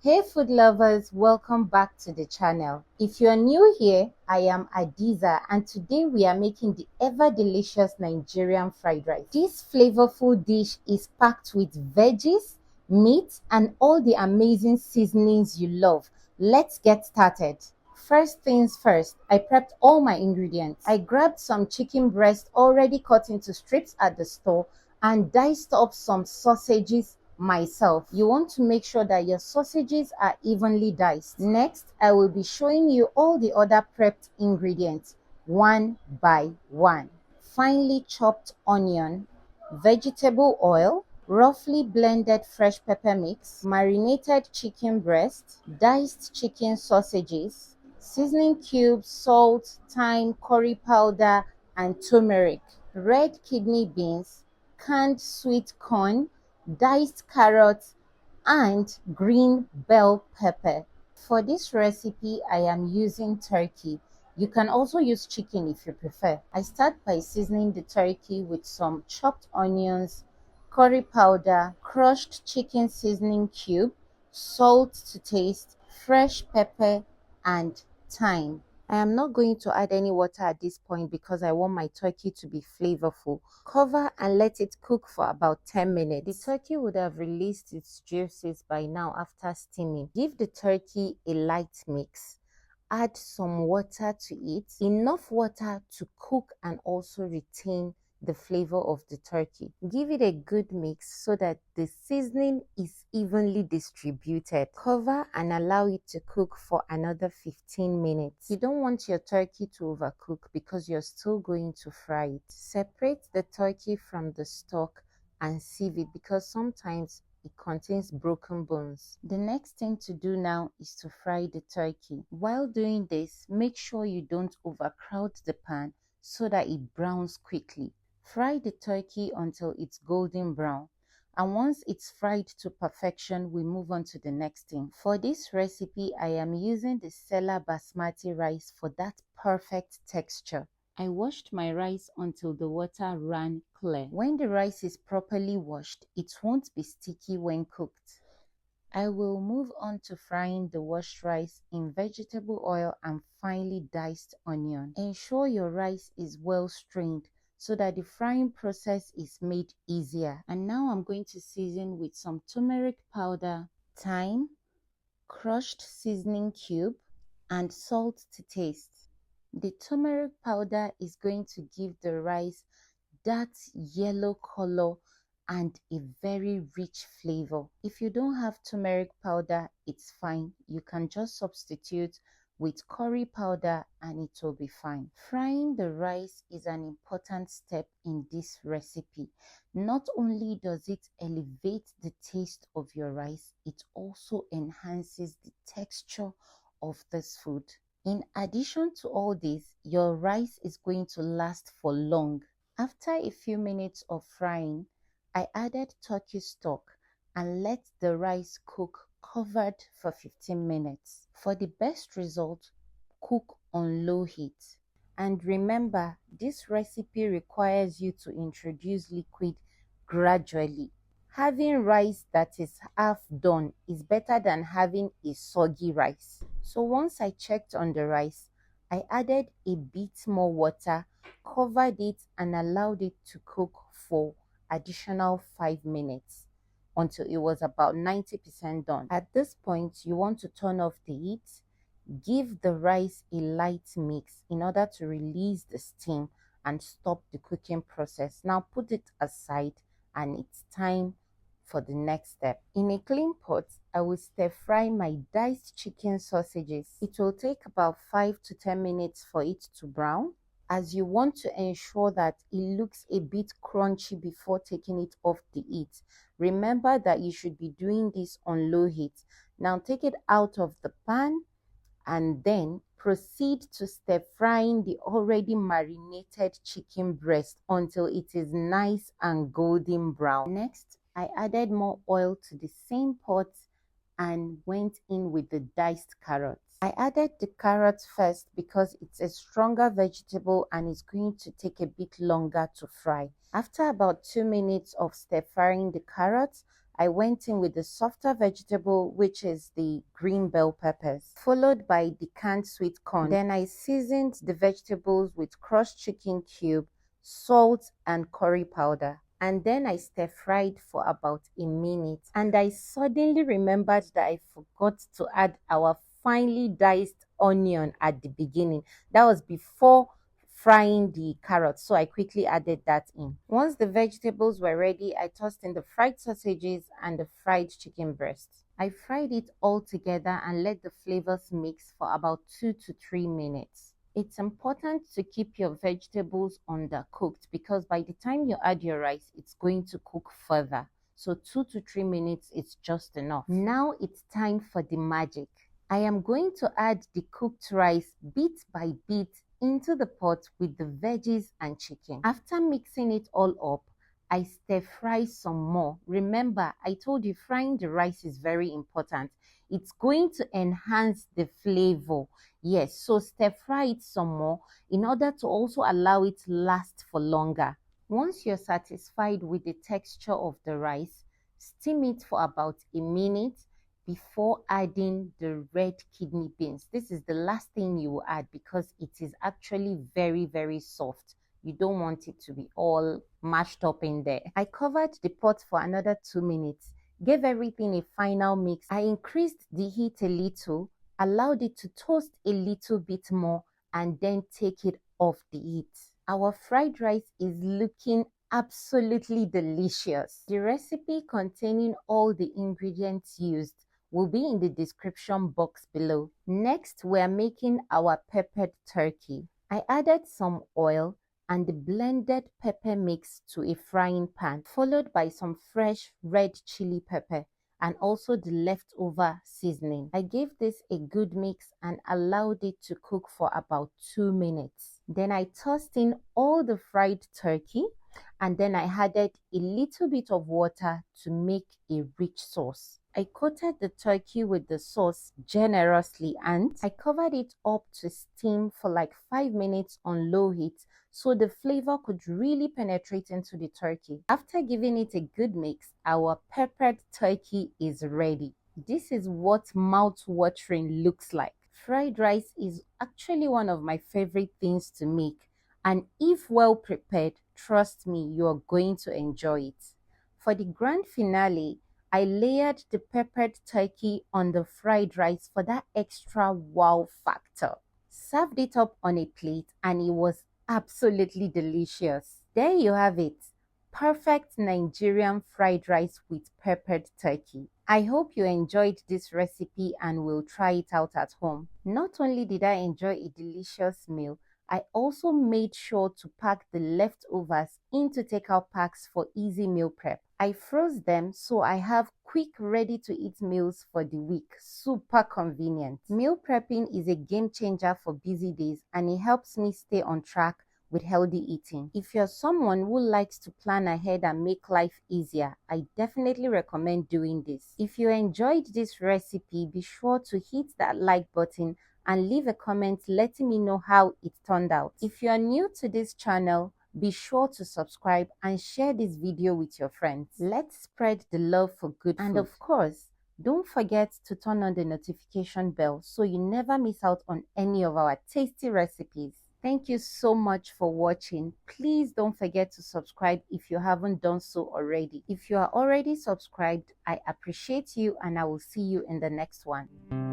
Hey food lovers, welcome back to the channel. If you are new here, I am Adiza and today we are making the ever delicious Nigerian fried rice. This flavorful dish is packed with veggies, meat and all the amazing seasonings you love. Let's get started. First things first, I prepped all my ingredients. I grabbed some chicken breast already cut into strips at the store and diced up some sausages myself. You want to make sure that your sausages are evenly diced. Next, I will be showing you all the other prepped ingredients one by one. Finely chopped onion, vegetable oil, roughly blended fresh pepper mix, marinated chicken breast, diced chicken sausages, seasoning cubes, salt, thyme, curry powder, and turmeric, red kidney beans, canned sweet corn, diced carrots, and green bell pepper. For this recipe, I am using turkey. You can also use chicken if you prefer. I start by seasoning the turkey with some chopped onions, curry powder, crushed chicken seasoning cube, salt to taste, fresh pepper, and thyme. I am not going to add any water at this point because I want my turkey to be flavorful. Cover and let it cook for about 10 minutes. The turkey would have released its juices by now after steaming. Give the turkey a light mix. Add some water to it, enough water to cook and also retain the flavor of the turkey. Give it a good mix so that the seasoning is evenly distributed. Cover and allow it to cook for another 15 minutes. You don't want your turkey to overcook because you're still going to fry it. Separate the turkey from the stock and sieve it because sometimes it contains broken bones. The next thing to do now is to fry the turkey. While doing this, make sure you don't overcrowd the pan so that it browns quickly. Fry the turkey until it's golden brown. And once it's fried to perfection, we move on to the next thing. For this recipe, I am using the 𝓑𝓸𝓷𝓾𝓼 Basmati rice for that perfect texture. I washed my rice until the water ran clear. When the rice is properly washed, it won't be sticky when cooked. I will move on to frying the washed rice in vegetable oil and finely diced onion. Ensure your rice is well strained so that the frying process is made easier. And now I'm going to season with some turmeric powder, thyme, crushed seasoning cube, and salt to taste. The turmeric powder is going to give the rice that yellow color and a very rich flavor. If you don't have turmeric powder, it's fine. You can just substitute with curry powder and it will be fine. Frying the rice is an important step in this recipe. Not only does it elevate the taste of your rice, it also enhances the texture of this food. In addition to all this, your rice is going to last for long. After a few minutes of frying, I added turkey stock and let the rice cook covered for 15 minutes. For the best result, cook on low heat. And remember, this recipe requires you to introduce liquid gradually. Having rice that is half done is better than having a soggy rice. So once I checked on the rice, I added a bit more water, covered it and allowed it to cook for additional 5 minutes until it was about 90% done. At this point, you want to turn off the heat, give the rice a light mix in order to release the steam and stop the cooking process. Now put it aside and it's time for the next step. In a clean pot, I will stir fry my diced chicken sausages. It will take about 5 to 10 minutes for it to brown, as you want to ensure that it looks a bit crunchy before taking it off the heat. Remember that you should be doing this on low heat. Now take it out of the pan and then proceed to stir frying the already marinated chicken breast until it is nice and golden brown. Next, I added more oil to the same pot and went in with the diced carrots. I added the carrots first because it's a stronger vegetable and it's going to take a bit longer to fry. After about 2 minutes of stir frying the carrots, I went in with the softer vegetable, which is the green bell peppers, followed by the canned sweet corn. Then I seasoned the vegetables with crushed chicken cube, salt and curry powder. And then I stir-fried for about a minute. And I suddenly remembered that I forgot to add our finely diced onion at the beginning. That was before frying the carrots, so I quickly added that in. Once the vegetables were ready, I tossed in the fried sausages and the fried chicken breast. I fried it all together and let the flavors mix for about 2 to 3 minutes. It's important to keep your vegetables undercooked because by the time you add your rice, it's going to cook further. So 2 to 3 minutes is just enough. Now it's time for the magic. I am going to add the cooked rice bit by bit into the pot with the veggies and chicken. After mixing it all up, I stir fry some more. Remember, I told you frying the rice is very important. It's going to enhance the flavor. Yes, so stir fry it some more in order to also allow it to last for longer. Once you're satisfied with the texture of the rice, steam it for about a minute before adding the red kidney beans. This is the last thing you will add because it is actually very, very soft. You don't want it to be all mashed up in there. I covered the pot for another 2 minutes, gave everything a final mix. I increased the heat a little, allowed it to toast a little bit more, and then take it off the heat. Our fried rice is looking absolutely delicious. The recipe containing all the ingredients used will be in the description box below. Next, we are making our peppered turkey. I added some oil and the blended pepper mix to a frying pan, followed by some fresh red chili pepper and also the leftover seasoning. I gave this a good mix and allowed it to cook for about 2 minutes. Then I tossed in all the fried turkey and then I added a little bit of water to make a rich sauce. I coated the turkey with the sauce generously and I covered it up to steam for like 5 minutes on low heat so the flavor could really penetrate into the turkey. After giving it a good mix, our peppered turkey is ready. This is what mouth-watering looks like. Fried rice is actually one of my favorite things to make, and if well prepared, trust me, you are going to enjoy it. For the grand finale, I layered the peppered turkey on the fried rice for that extra wow factor. Served it up on a plate and it was absolutely delicious. There you have it. Perfect Nigerian fried rice with peppered turkey. I hope you enjoyed this recipe and will try it out at home. Not only did I enjoy a delicious meal, I also made sure to pack the leftovers into takeout packs for easy meal prep. I froze them so I have quick ready-to-eat meals for the week. Super convenient. Meal prepping is a game changer for busy days and it helps me stay on track with healthy eating. If you're someone who likes to plan ahead and make life easier, I definitely recommend doing this. If you enjoyed this recipe, be sure to hit that like button and leave a comment letting me know how it turned out. If you are new to this channel, be sure to subscribe and share this video with your friends. Let's spread the love for good food. And of course, don't forget to turn on the notification bell so you never miss out on any of our tasty recipes. Thank you so much for watching. Please don't forget to subscribe if you haven't done so already. If you are already subscribed, I appreciate you and I will see you in the next one.